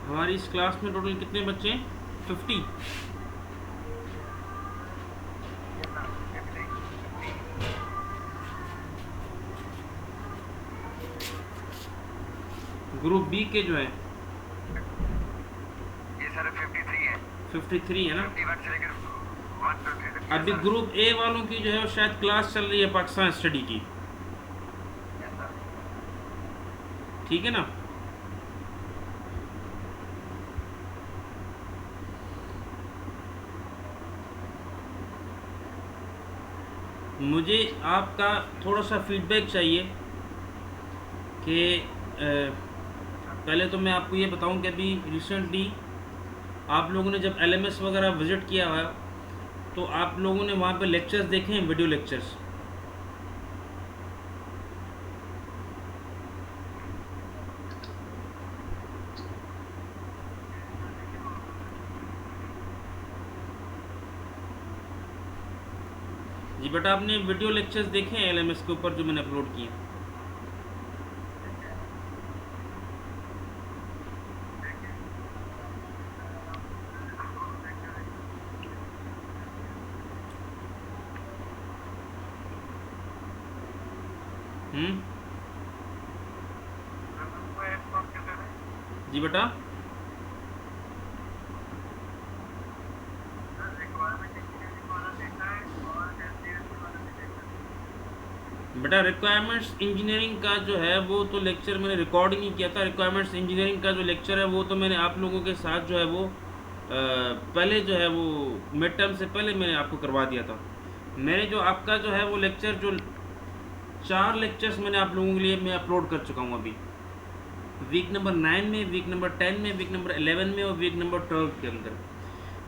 हमारी इस क्लास में टोटल कितने बच्चे हैं? 50। ग्रुप बी के जो है ये सर 53 है। 53 है ना। 51 से लेकर 1 2 3 तक। अभी ग्रुप ए वालों की जो है वो शायद क्लास चल रही है पाकिस्तान स्टडी की, ठीक है ना। मुझे आपका थोड़ा सा फीडबैक चाहिए कि पहले तो मैं आपको ये बताऊं कि अभी रिसेंटली आप लोगों ने जब एलएमएस वगैरह विज़िट किया है तो आप लोगों ने वहाँ पे लेक्चर्स देखे हैं, वीडियो लेक्चर्स? जी बेटा, आपने वीडियो लेक्चर्स देखे हैं एलएमएस के ऊपर जो मैंने अपलोड किए? जी बेटा, बेटा रिक्वायरमेंट्स इंजीनियरिंग का जो है वो तो लेक्चर मैंने रिकॉर्ड ही नहीं किया था। रिक्वायरमेंट्स इंजीनियरिंग का जो लेक्चर है वो तो मैंने आप लोगों के साथ जो है वो पहले जो है वो मिड टर्म से पहले मैंने आपको करवा दिया था। मैंने जो आपका जो है वो लेक्चर जो 4 लेक्चर्स मैंने आप लोगों के लिए मैं अपलोड कर चुका हूँ अभी, वीक नंबर 9 में, वीक नंबर 10 में, वीक नंबर 11 में और वीक नंबर 12 के अंदर।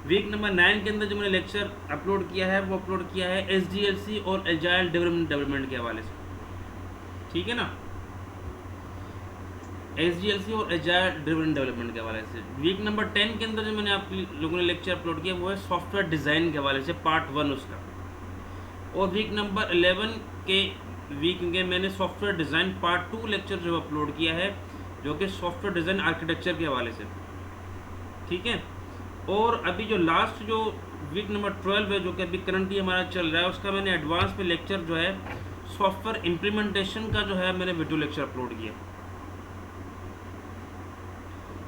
वीक नंबर 9 के अंदर जो मैंने लेक्चर अपलोड किया है वो अपलोड किया है एसडीएलसी और एजाइल डेवलपमेंट के हवाले से, ठीक है ना। एसडीएलसी और एजाइल डेवलपमेंट के हवाले से। वीक नंबर 10 के अंदर जो मैंने आप लोगों ने लेक्चर अपलोड किया वो है सॉफ्टवेयर डिज़ाइन के हवाले से, पार्ट 1 उसका। और वीक नंबर 11 के वीक के मैंने सॉफ्टवेयर डिज़ाइन पार्ट 2 लेक्चर जो अपलोड किया है, जो कि सॉफ्टवेयर डिज़ाइन आर्किटेक्चर के हवाले से, ठीक है। और अभी जो लास्ट जो वीक नंबर 12 है जो कि अभी करंटली हमारा चल रहा है, उसका मैंने एडवांस पे लेक्चर जो है सॉफ्टवेयर इम्प्लीमेंटेशन का जो है मैंने वीडियो लेक्चर अपलोड किया।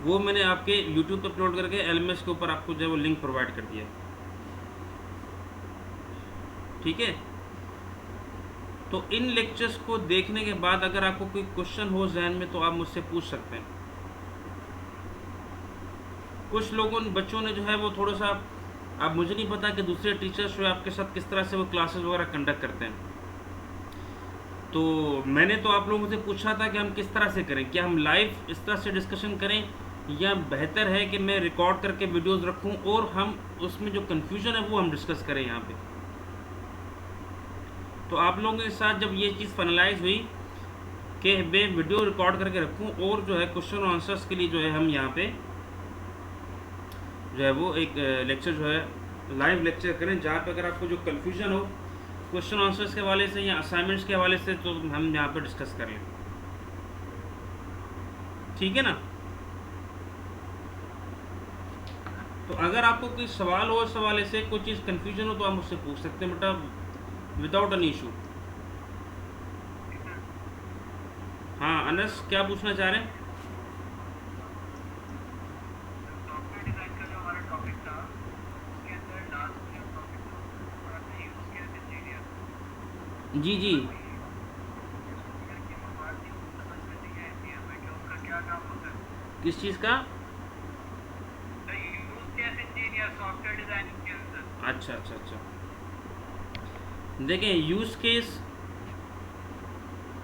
वो मैंने आपके यूट्यूब पे अपलोड करके एलएमएस के ऊपर आपको जो है वो लिंक प्रोवाइड कर दिया, ठीक है। तो इन लेक्चर्स को देखने के बाद अगर आपको कोई क्वेश्चन हो जहन में तो आप मुझसे पूछ सकते हैं। कुछ लोगों बच्चों ने जो है वो थोड़ा सा, अब मुझे नहीं पता कि दूसरे टीचर्स जो है आपके साथ किस तरह से वो क्लासेस वगैरह कंडक्ट करते हैं, तो मैंने तो आप लोगों से पूछा था कि हम किस तरह से करें, क्या हम लाइव इस तरह से डिस्कशन करें या बेहतर है कि मैं रिकॉर्ड करके वीडियोस रखूं और हम उसमें जो कन्फ्यूजन है वो हम डिस्कस करें यहाँ पे। तो आप लोगों के साथ जब ये चीज़ फाइनलाइज हुई कि मैं वीडियो रिकॉर्ड करके रखूं और जो है क्वेश्चन और आंसर्स के लिए जो है हम यहाँ पे जो है वो एक लेक्चर जो है लाइव लेक्चर करें, जहाँ पे अगर आपको जो कन्फ्यूजन हो क्वेश्चन आंसर्स के हवाले से या असाइनमेंट्स के हवाले से तो हम यहाँ पे डिस्कस कर लें, ठीक है ना। तो अगर आपको कोई सवाल हो इस हवाले से, कोई चीज़ कन्फ्यूजन हो तो आप मुझसे पूछ सकते हैं बेटा, विदाउट एन इशू। हाँ अनस, क्या पूछना चाह रहे हैं? जी जी, किस चीज़ का? अच्छा अच्छा अच्छा, देखें यूज़ केस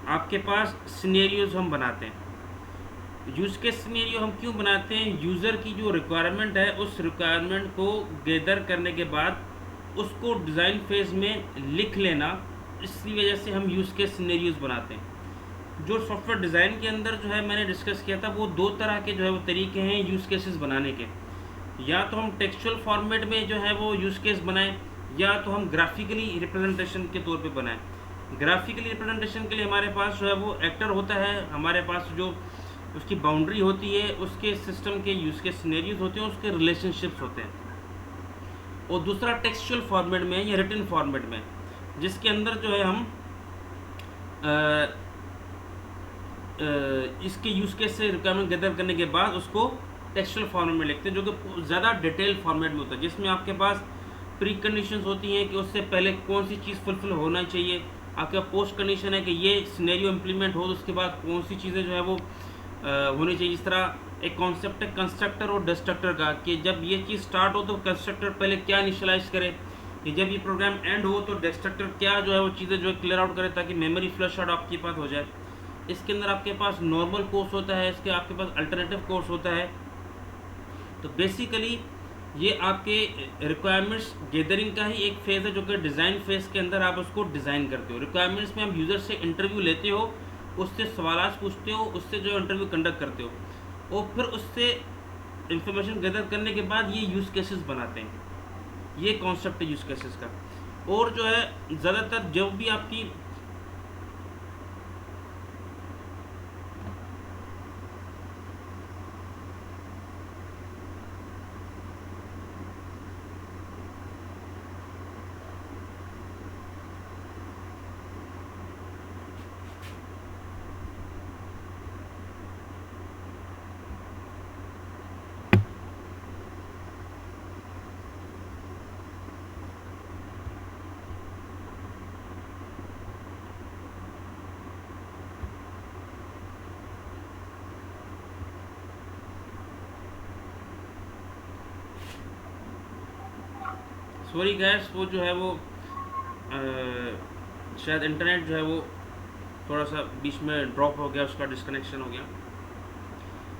आपके पास सिनेरियोज हम बनाते हैं। यूज़ केस सिनेरियो हम क्यों बनाते हैं? यूज़र की जो रिक्वायरमेंट है उस रिक्वायरमेंट को गैदर करने के बाद उसको डिज़ाइन फेज़ में लिख लेना, इसी वजह से हम यूज़ केस सिनेरियोज बनाते हैं। जो सॉफ्टवेयर डिज़ाइन के अंदर जो है मैंने डिस्कस किया था वो 2 तरह के जो है वो तरीके हैं यूज़ केसेस बनाने के। या तो हम टेक्सचुअल फॉर्मेट में जो है वो यूज़ केस बनाएं, या तो हम ग्राफिकली रिप्रेजेंटेशन के तौर पे बनाएं। ग्राफिकली रिप्रेजेंटेशन के लिए हमारे पास जो है वो एक्टर होता है, हमारे पास जो उसकी बाउंड्री होती है, उसके सिस्टम के यूज़ के सिनेरियोज होते हैं, उसके रिलेशनशिप्स होते हैं। और दूसरा टेक्सचुअल फॉर्मेट में या रिटन फॉर्मेट में, जिसके अंदर जो है हम इसके यूज़ केस से रिक्वायरमेंट गैदर करने के बाद उसको टेक्सचुअल फॉर्मेट में लिखते हैं, जो कि ज़्यादा डिटेल फॉर्मेट में होता है, जिसमें आपके पास प्री कंडीशंस होती हैं कि उससे पहले कौन सी चीज़ फुलफिल होना चाहिए, आपका पोस्ट कंडीशन है कि ये सिनेरियो इम्प्लीमेंट हो तो उसके बाद कौन सी चीज़ें जो है वो होनी चाहिए। जिस तरह एक कॉन्सेप्ट है कंस्ट्रक्टर और डिस्ट्रक्टर का, कि जब ये चीज़ स्टार्ट हो तो कंस्ट्रक्टर पहले क्या इनिशियलाइज करे, कि जब ये प्रोग्राम एंड हो तो डिस्ट्रक्टर क्या जो है वो चीज़ें जो है क्लियर आउट करे, ताकि मेमोरी फ्लश आउट आपके पास हो जाए। इसके अंदर आपके पास नॉर्मल कोर्स होता है, इसके आपके पास अल्टरनेटिव कोर्स होता है। तो बेसिकली ये आपके रिक्वायरमेंट्स गैदरिंग का ही एक फेज़ है, जो कि डिज़ाइन फेज़ के अंदर आप उसको डिज़ाइन करते हो। रिक्वायरमेंट्स में आप यूज़र से इंटरव्यू लेते हो, उससे सवाल पूछते हो, उससे जो इंटरव्यू कंडक्ट करते हो, और फिर उससे इंफॉर्मेशन गैदर करने के बाद ये यूज़ केसेस बनाते हैं। ये कॉन्सेप्ट है यूज़ केसेस का। और जो है ज़्यादातर जो भी आपकी सॉरी गैस, वो जो है वो शायद इंटरनेट जो है वो थोड़ा सा बीच में ड्रॉप हो गया, उसका डिस्कनेक्शन हो गया।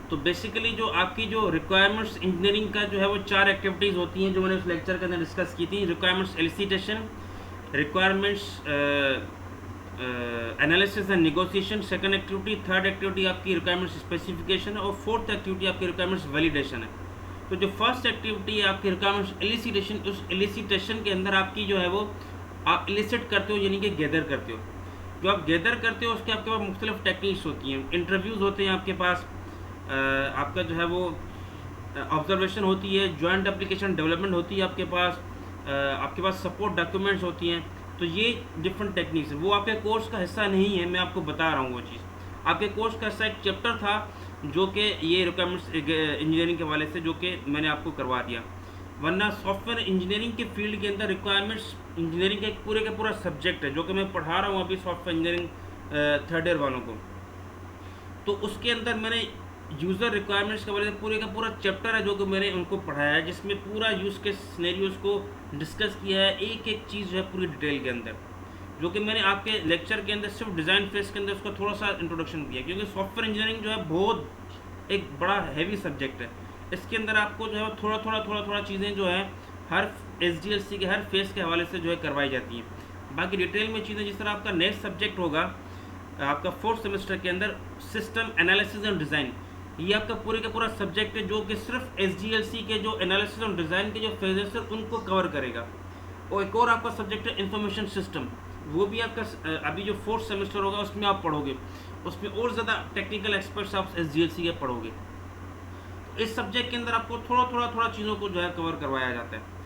तो बेसिकली जो आपकी जो रिक्वायरमेंट्स इंजीनियरिंग का जो है वो 4 एक्टिविटीज़ होती हैं, जो मैंने उस लेक्चर के अंदर डिस्कस की थी। Requirements elicitation, requirements analysis and negotiation, second activity, third activity आपकी रिक्वायरमेंट्स स्पेसिफिकेशन, और फोर्थ एक्टिविटी आपकी रिक्वायरमेंट्स वैलिडेशन है। तो जो फर्स्ट एक्टिविटी है आपकी रिक्वायरमेंट्स एलिसिटेशन, उस एलिसिटेशन के अंदर आपकी जो है वो आप एलिसिट करते हो, यानी कि गैदर करते हो। जो आप गैदर करते हो उसके आपके पास मुख्तलिफ टेक्निक्स होती हैं। इंटरव्यूज़ होते हैं आपके पास, आपका जो है वो ऑब्जर्वेशन होती है, जॉइंट एप्लीकेशन डेवलपमेंट होती है आपके पास सपोर्ट डॉक्यूमेंट्स होती हैं। तो ये डिफरेंट टेक्निक्स हैं, वो आपके कोर्स का हिस्सा नहीं है, मैं आपको बता रहा हूँ वो चीज़। आपके कोर्स का हिस्सा एक चैप्टर था जो कि ये रिक्वायरमेंट्स इंजीनियरिंग के हवाले से, जो कि मैंने आपको करवा दिया। वरना सॉफ्टवेयर इंजीनियरिंग के फील्ड के अंदर रिक्वायरमेंट्स इंजीनियरिंग का एक पूरे का पूरा सब्जेक्ट है, जो कि मैं पढ़ा रहा हूँ अभी सॉफ्टवेयर इंजीनियरिंग थर्ड ईयर वालों को। तो उसके अंदर मैंने यूज़र रिक्वायरमेंट्स के बारे में पूरे का पूरा चैप्टर है जो कि मैंने उनको पढ़ाया है, जिसमें पूरा यूज़ के सिनेरियोज़ को डिस्कस किया है, एक एक चीज़ जो है पूरी डिटेल के अंदर, जो कि मैंने आपके लेक्चर के अंदर सिर्फ डिज़ाइन फेस के अंदर उसका थोड़ा सा इंट्रोडक्शन किया। क्योंकि सॉफ्टवेयर इंजीनियरिंग जो है बहुत एक बड़ा हैवी सब्जेक्ट है। इसके अंदर आपको जो है थोड़ा चीज़ें जो है हर SDLC के हर फेस के हवाले से जो है करवाई जाती हैं। बाकी डिटेल में चीज़ें, जिस तरह आपका नेक्स्ट सब्जेक्ट होगा आपका 4th सेमेस्टर के अंदर, सिस्टम एनालिसिस एंड डिज़ाइन, ये आपका पूरे का पूरा सब्जेक्ट है, जो कि सिर्फ SDLC के जो एनालिसिस और डिज़ाइन के जो फेजेस है उनको कवर करेगा। और एक और आपका सब्जेक्ट है इंफॉर्मेशन सिस्टम, वो भी आपका अभी जो 4th सेमेस्टर होगा उसमें आप पढ़ोगे, उसमें और ज़्यादा टेक्निकल एक्सपर्ट्स आप SDLC के पढ़ोगे। तो इस सब्जेक्ट के अंदर आपको थोड़ा चीज़ों को जो है कवर करवाया जाता है।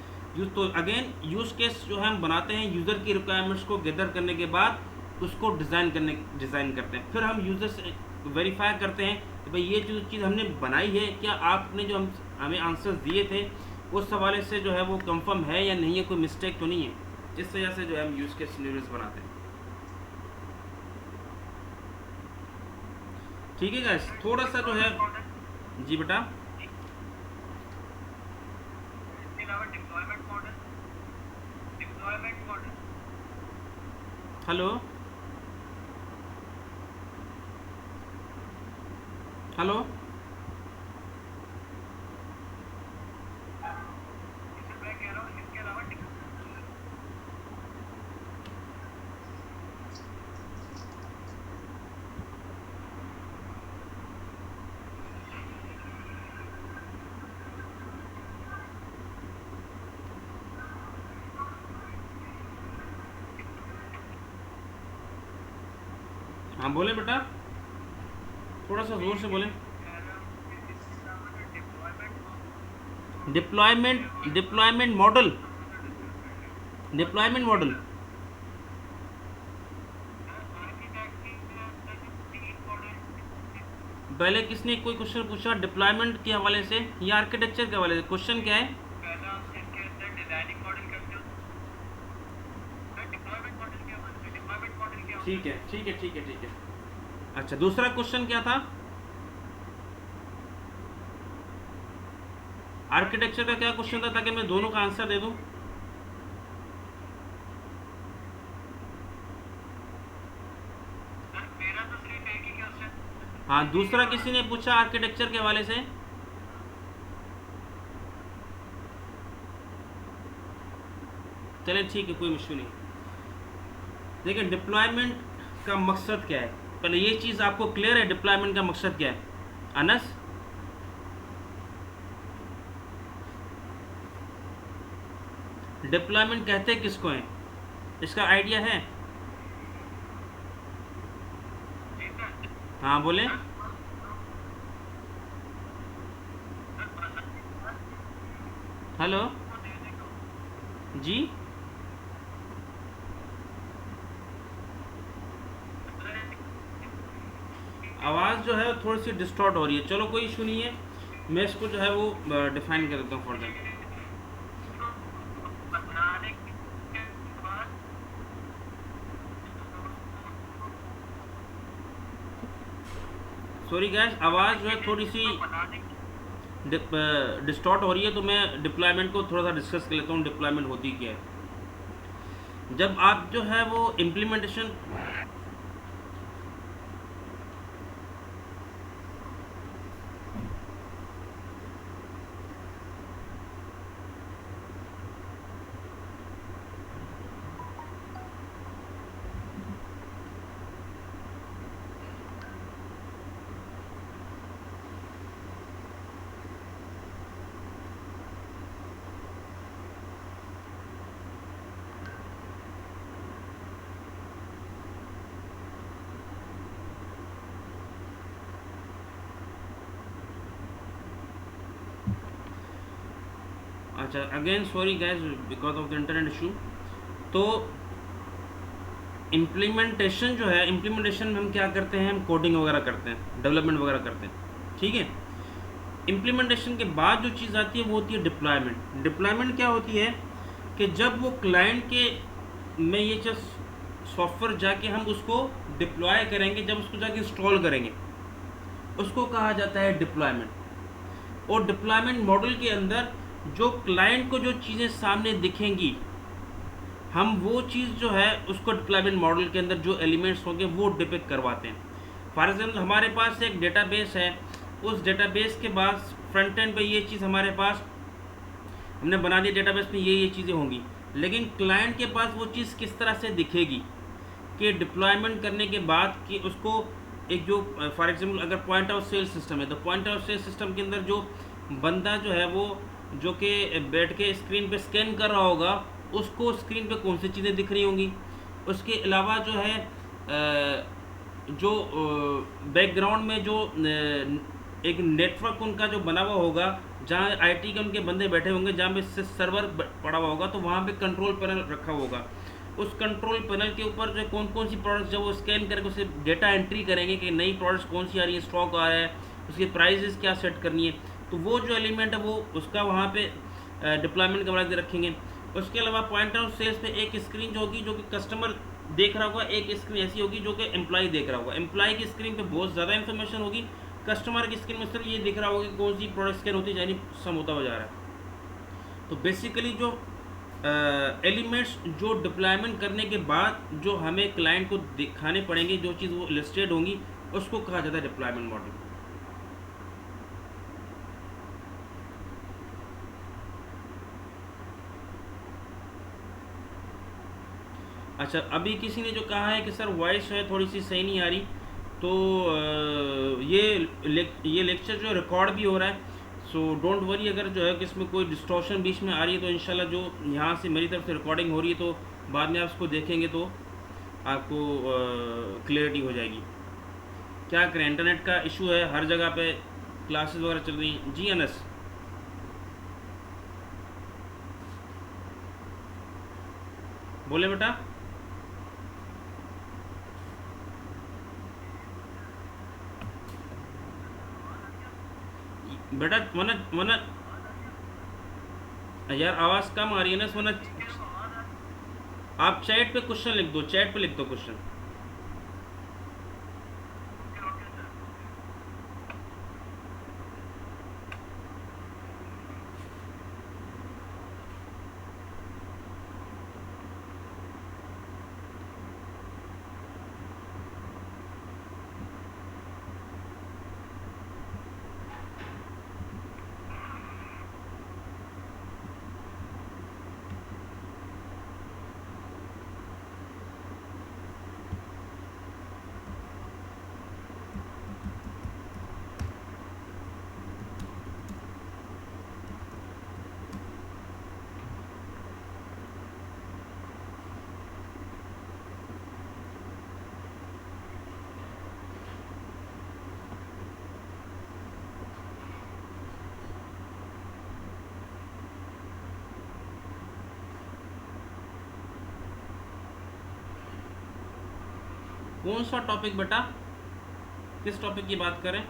तो अगेन यूज़ केस जो है हम बनाते हैं, यूज़र की रिक्वायरमेंट्स को गैदर करने के बाद उसको डिज़ाइन करते हैं। फिर हम यूज़र से वेरीफाई करते हैं कि भाई ये जो चीज़ हमने बनाई है, क्या आपने जो हमें आंसर्स दिए थे उस हवाले से जो है वो कंफर्म है या नहीं है, कोई मिस्टेक तो नहीं है। इस वजह से जो है हम यूज़ केस सिनेरियोस बनाते हैं। ठीक है गाइस, थोड़ा सा जो है, जी बेटा। इसके अलावा डिप्लॉयमेंट मॉडल हेलो हेलो इससे मैं कह रहा हूँ इसके अलावा हाँ बोले बेटा। थोड़ा सा ज़ोर से बोलें। कह रहा हूँ कि इसके अलावा ना डिप्लॉयमेंट मॉडल। डिप्लॉयमेंट मॉडल पहले किसने कोई क्वेश्चन पूछा डिप्लॉयमेंट के हवाले से या आर्किटेक्चर के हवाले से? क्वेश्चन क्या है? पहला इसके अंदर डिजाइनिंग मॉडल करते हो, डिप्लॉयमेंट मॉडल क्या होता है, डिप्लॉयमेंट मॉडल क्या होता ठीक है ठीक है ठीक है ठीक है। अच्छा, दूसरा क्वेश्चन क्या था? आर्किटेक्चर का क्या क्वेश्चन था, ताकि मैं दोनों का आंसर दे दूं? है? मेरा तो सिर्फ एक ही क्वेश्चन। हाँ, दूसरा किसी ने पूछा आर्किटेक्चर के हवाले से? चलें ठीक है, कोई मुश्किल नहीं। देखिए, डिप्लॉयमेंट का मकसद क्या है, पहले ये चीज़ आपको क्लियर है डिप्लॉयमेंट का मकसद क्या है? अनस, डिप्लॉयमेंट कहते किसको हैं, इसका आइडिया है? जी सर। हाँ बोलें। हेलो जी, आवाज़ जो है थोड़ी सी डिस्टॉर्ट हो रही है। चलो कोई इशू नहीं है, मैं इसको जो है वो डिफाइन कर देता हूँ फर्दर। बनाने के बाद सॉरी गैस, आवाज़ जो है थोड़ी सी बनाने डिस्टॉर्ट हो रही है, तो मैं डिप्लॉयमेंट को थोड़ा सा डिस्कस कर लेता हूँ। डिप्लॉयमेंट होती क्या है? जब आप जो है वो इम्प्लीमेंटेशन, अच्छा again sorry gas because of the internet issue. तो इम्प्लीमेंटेशन जो है, इम्प्लीमेंटेशन में हम क्या करते हैं, हम कोडिंग वगैरह करते हैं, डेवलपमेंट वगैरह करते हैं, ठीक है। इम्प्लीमेंटेशन के बाद जो चीज़ आती है वो होती है डिप्लॉयमेंट। डिप्लॉयमेंट क्या होती है कि जब वो क्लाइंट के में ये चीज़ सॉफ्टवेयर जाके हम उसको डिप्लॉय करेंगे, जब उसको जाके इंस्टॉल करेंगे, उसको कहा जाता है डिप्लॉयमेंट। और डिप्लॉयमेंट मॉडल के अंदर जो क्लाइंट को जो चीज़ें सामने दिखेंगी, हम वो चीज़ जो है उसको डिप्लॉयमेंट मॉडल के अंदर जो एलिमेंट्स होंगे वो डिपिक्ट करवाते हैं। फॉर एग्जाम्पल हमारे पास एक डेटाबेस है, उस डेटाबेस के बाद फ्रंट एंड पे ये चीज़ हमारे पास हमने बना दिया, डेटाबेस में ये चीज़ें होंगी, लेकिन क्लाइंट के पास वो चीज़ किस तरह से दिखेगी कि डिप्लॉयमेंट करने के बाद कि उसको एक जो फॉर एग्जांपल अगर पॉइंट ऑफ सेल सिस्टम है, तो पॉइंट ऑफ सेल सिस्टम के अंदर जो बंदा जो है वो जो कि बैठ के स्क्रीन पे स्कैन कर रहा होगा, उसको स्क्रीन पे कौन सी चीज़ें दिख रही होंगी। उसके अलावा जो है जो बैकग्राउंड में जो एक नेटवर्क उनका जो बना हुआ होगा, जहाँ आईटी के उनके बंदे बैठे होंगे, जहाँ पे सर्वर पड़ा हुआ होगा, तो वहाँ पे कंट्रोल पैनल रखा होगा। उस कंट्रोल पैनल के ऊपर जो कौन कौन सी प्रोडक्ट्स जब वो स्कैन करके उसे डेटा एंट्री करेंगे कि नई प्रोडक्ट्स कौन सी आ रही है, स्टॉक आ रहा है, उसकी प्राइजेस क्या सेट करनी है, तो वो जो एलिमेंट है वो उसका वहाँ पे डिप्लॉयमेंट के बाद रखेंगे। उसके अलावा पॉइंट ऑफ सेल्स पे एक स्क्रीन जो होगी जो कि कस्टमर देख रहा होगा, एक स्क्रीन ऐसी होगी जो कि एम्प्लॉय देख रहा होगा। एम्प्लॉय की स्क्रीन पे बहुत ज़्यादा इन्फॉर्मेशन होगी, कस्टमर की स्क्रीन में सिर्फ ये दिख रहा होगा कि कौन सी प्रोडक्ट स्कैन होती है, यानी सम होता हुआ जा रहा है। तो बेसिकली जो एलिमेंट्स जो डिप्लॉयमेंट करने के बाद जो हमें क्लाइंट को दिखाने पड़ेंगे, जो चीज़ वो लिस्टेड होंगी, उसको कहा जाता है डिप्लॉयमेंट मॉडल। अच्छा, अभी किसी ने जो कहा है कि सर वॉइस है थोड़ी सी सही नहीं आ रही, तो ये लेक्चर जो रिकॉर्ड भी हो रहा है, सो डोंट वरी अगर जो है कि इसमें कोई डिस्टॉर्शन बीच में आ रही है, तो इंशाल्लाह जो यहाँ से मेरी तरफ से रिकॉर्डिंग हो रही है, तो बाद में आप उसको देखेंगे तो आपको क्लियरिटी हो जाएगी। क्या करें, इंटरनेट का इशू है, हर जगह पे क्लासेस वगैरह चल रही हैं। जी अनस, बोले बेटा। बेटा वरना वरना यार आवाज़ कम आ रही है ना, वरना आप चैट पे क्वेश्चन लिख दो, चैट पे लिख दो क्वेश्चन। कौन सा टॉपिक बेटा, किस टॉपिक की बात करें?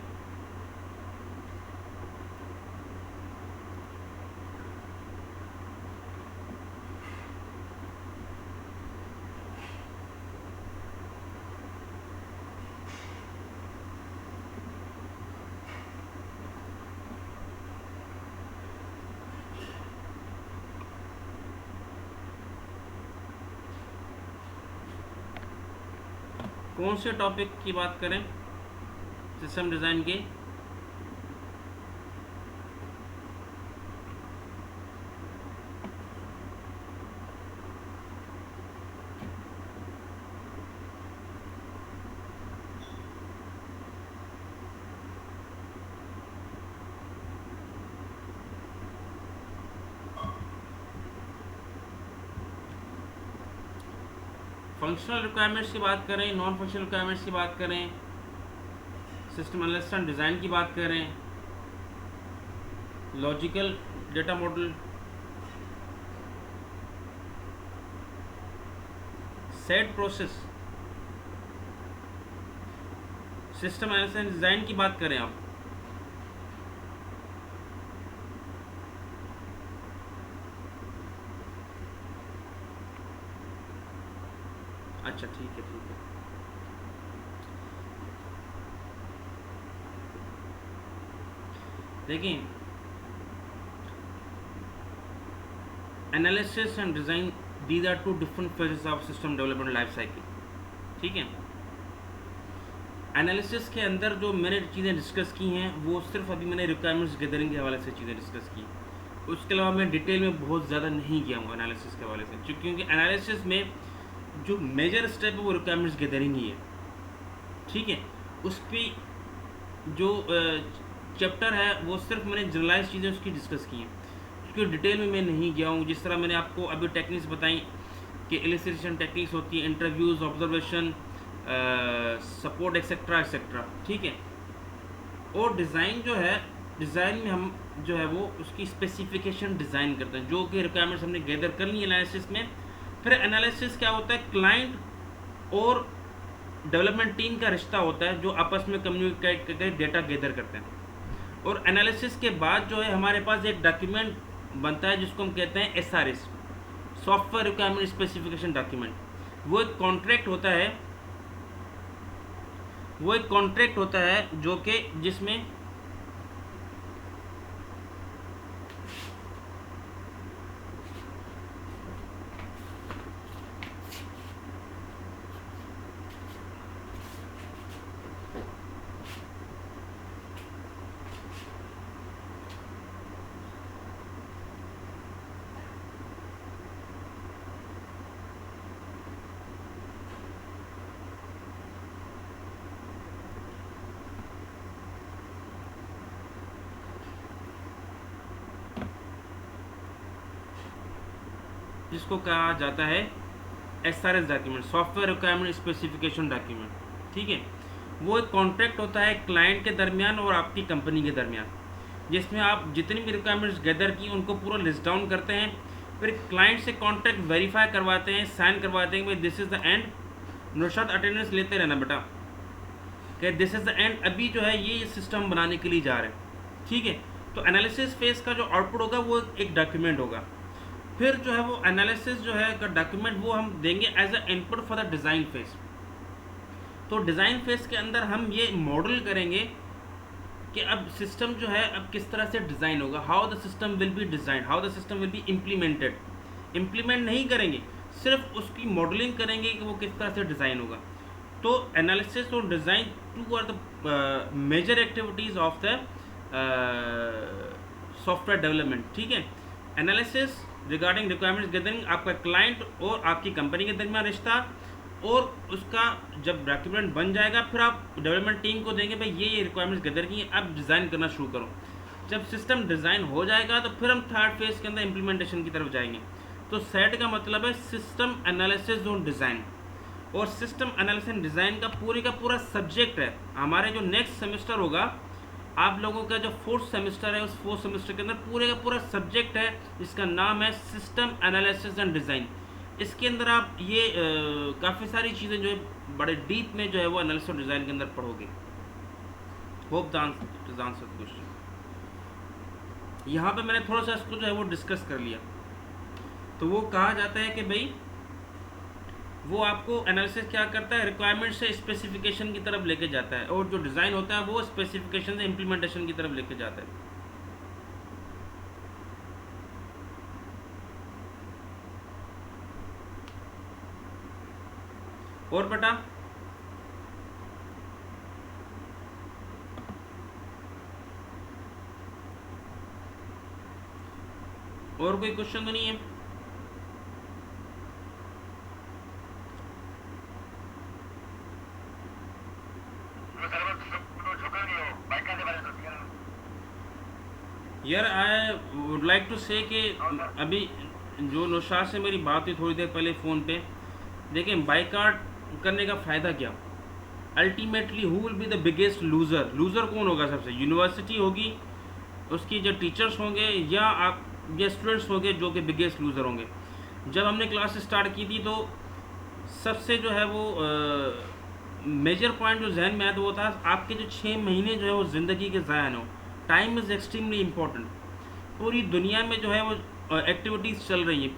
कौन से टॉपिक की बात करें सिस्टम डिज़ाइन के? फंक्शनल रिक्वायरमेंट्स की बात करें, नॉन फंक्शनल रिक्वायरमेंट्स की बात करें, सिस्टम एनालिसिस एंड डिज़ाइन की बात करें, logical data model, set process, system analysis and design की बात करें आप। अच्छा ठीक है ठीक है। देखिए, analysis and design, these are two different phases of system development life cycle. ठीक है, एनालिसिस के अंदर जो मैंने चीज़ें डिस्कस की हैं वो सिर्फ अभी मैंने रिक्वायरमेंट्स गैदरिंग के हवाले से चीज़ें डिस्कस की, उसके अलावा मैं डिटेल में बहुत ज़्यादा नहीं गया हूँ एनालिसिस के हवाले से, क्योंकि एनालिसिस में जो मेजर स्टेप है वो रिक्वायरमेंट्स गैदरिंग ही है। ठीक है, उस पर जो चैप्टर है वो सिर्फ मैंने जनरलाइज चीज़ें उसकी डिस्कस की हैं, उसकी डिटेल में मैं नहीं गया हूँ। जिस तरह मैंने आपको अभी टेक्निक्स बताई कि इलिस्ट्रेशन टेक्निक्स होती है, interviews, observation, support etcetera etcetera. ठीक है, और डिज़ाइन जो है, डिज़ाइन में हम जो है वो उसकी स्पेसिफिकेशन डिज़ाइन करते हैं, जो कि रिक्वायरमेंट्स हमने गैदर कर ली एनालिसिस में। फिर एनालिसिस क्या होता है, क्लाइंट और डेवलपमेंट टीम का रिश्ता होता है जो आपस में कम्युनिकेट करके डेटा गैदर करते हैं। और एनालिसिस के बाद जो है हमारे पास एक डॉक्यूमेंट बनता है जिसको हम कहते हैं SRS, software requirement specification document. वो एक कॉन्ट्रैक्ट होता है, वो एक कॉन्ट्रैक्ट होता है जो कि जिसमें जिसको कहा जाता है SRS document, software requirement specification document. ठीक है, वो एक कॉन्ट्रैक्ट होता है क्लाइंट के दरमियान और आपकी कंपनी के दरमियान, जिसमें आप जितनी भी रिक्वायरमेंट्स गैदर की उनको पूरा लिस्ट डाउन करते हैं, फिर क्लाइंट से कॉन्ट्रैक्ट वेरीफाई करवाते हैं, साइन करवाते हैं कि भाई दिस इज़ द एंड। नुशात अटेंडेंस लेते रहना बेटा कि दिस इज़ द एंड, अभी जो है ये सिस्टम बनाने के लिए जा रहे हैं, ठीक है। तो एनालिसिस फेज का जो आउटपुट होगा वो एक डॉक्यूमेंट होगा। फिर जो है वो एनालिसिस जो है का डॉक्यूमेंट वो हम देंगे as a input for the design phase. तो डिज़ाइन फेज के अंदर हम ये मॉडल करेंगे कि अब सिस्टम जो है अब किस तरह से डिज़ाइन होगा, how the system will be design, how the system will be implemented. Implement नहीं करेंगे, सिर्फ उसकी मॉडलिंग करेंगे कि वो किस तरह से डिज़ाइन होगा। तो एनालिसिस और design two are the major activities of the software development, ठीक है। एनालिसिस रिगार्डिंग रिक्वायरमेंट्स गैदरिंग, आपका क्लाइंट और आपकी कंपनी के दरमियान रिश्ता, और उसका जब डॉक्यूमेंट बन जाएगा फिर आप डेवलपमेंट टीम को देंगे भाई ये रिक्वायरमेंट्स गैदर की, अब डिज़ाइन करना शुरू करो। जब सिस्टम डिज़ाइन हो जाएगा तो फिर हम थर्ड फेज के अंदर इम्प्लीमेंटेशन की तरफ जाएंगे। तो सेट का मतलब है सिस्टम एनालिसिस और डिज़ाइन, और सिस्टम एनालिसिस डिज़ाइन का पूरा सब्जेक्ट है। हमारे जो नेक्स्ट सेमेस्टर होगा, आप लोगों का जो फोर्थ सेमेस्टर है, उस फोर्थ सेमेस्टर के अंदर पूरे का पूरा सब्जेक्ट है जिसका नाम है सिस्टम एनालिसिस एंड डिज़ाइन। इसके अंदर आप ये काफ़ी सारी चीज़ें जो है बड़े डीप में जो है वो एनालिसिस और डिज़ाइन के अंदर पढ़ोगे। Hope the answer question. यहाँ पे मैंने थोड़ा सा इसको जो है वो डिस्कस कर लिया। तो वो कहा जाता है कि भाई वो आपको एनालिसिस क्या करता है, रिक्वायरमेंट से स्पेसिफिकेशन की तरफ लेके जाता है, और जो डिज़ाइन होता है वो स्पेसिफिकेशन से इम्प्लीमेंटेशन की तरफ लेके जाता है। और बेटा और कोई क्वेश्चन तो नहीं है? यार आई वुड लाइक टू से कि अभी जो नौशाद से मेरी बात हुई थोड़ी देर पहले फ़ोन पे, देखें बाइकाट करने का फ़ायदा क्या, ultimately who will be the biggest loser. Loser कौन होगा? सबसे यूनिवर्सिटी होगी, उसकी जो टीचर्स होंगे, या आप या स्टूडेंट्स होंगे जो कि बिगेस्ट लूज़र होंगे। जब हमने क्लास स्टार्ट की थी तो सबसे जो है वो मेजर पॉइंट जो जहन में आया तो वो था आपके जो 6 महीने जो है वो ज़िंदगी के ज़ाया न हो। Time is extremely important. पूरी दुनिया में जो है वो एक्टिविटीज़ चल रही हैं,